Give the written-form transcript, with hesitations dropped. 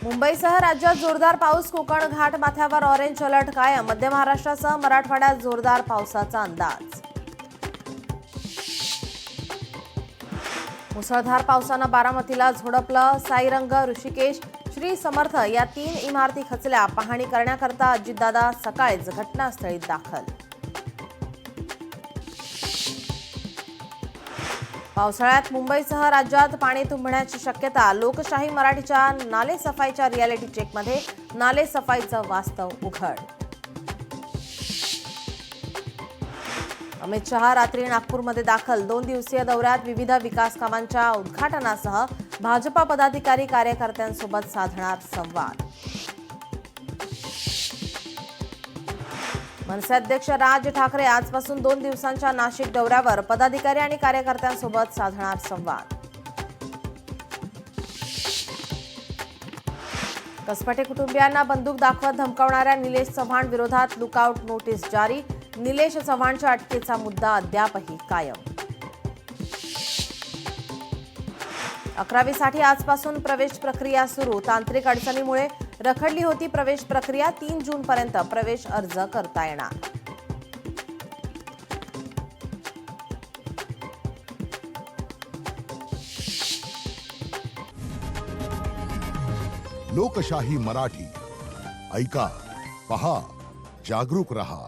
मुंबईसह राज्यात जोरदार पाऊस. कोकण घाट माथ्यावर ऑरेंज अलर्ट कायम. मध्य महाराष्ट्रासह मराठवाड्यात जोरदार पावसाचा अंदाज. मुसळधार पावसानं बारामतीला झोडपलं. साईरंग, ऋषिकेश, श्री समर्थ या 3 इमारती खचल्या. पाहणी करण्याकरता अजितदादा सकाळीच घटनास्थळी दाखल. पावसाळ्यात मुंबईसह राज्यात पाणी तुंबण्याची शक्यता. लोकशाही मराठीच्या नालेसफाईच्या रियालिटी चेकमध्ये नालेसफाईचं वास्तव उघड. अमित शहा रात्री नागपूरमध्ये दाखल. 2 दिवसीय दौऱ्यात विविध विकास कामांच्या उद्घाटनासह भाजपा पदाधिकारी कार्यकर्त्यांसोबत साधणार संवाद. मनसे अध्यक्ष राज ठाकरे आजपासून 2 दिवसांच्या नाशिक दौऱ्यावर. पदाधिकारी आणि कार्यकर्त्यांसोबत साधणार संवाद. कसपटे कुटुंबियांना बंदूक दाखवत धमकावणाऱ्या निलेश चव्हाण विरोधात लुकआउट नोटीस जारी. निलेश चव्हाणच्या अटकेचा मुद्दा अद्यापही कायम. 11वीसाठी आजपासून प्रवेश प्रक्रिया सुरू. तांत्रिक अडचणीमुळे रखडली होती प्रवेश प्रक्रिया. 3 जूनपर्यंत प्रवेश अर्ज करता येणार. लोकशाही मराठी ऐका, पहा, जागरूक रहा.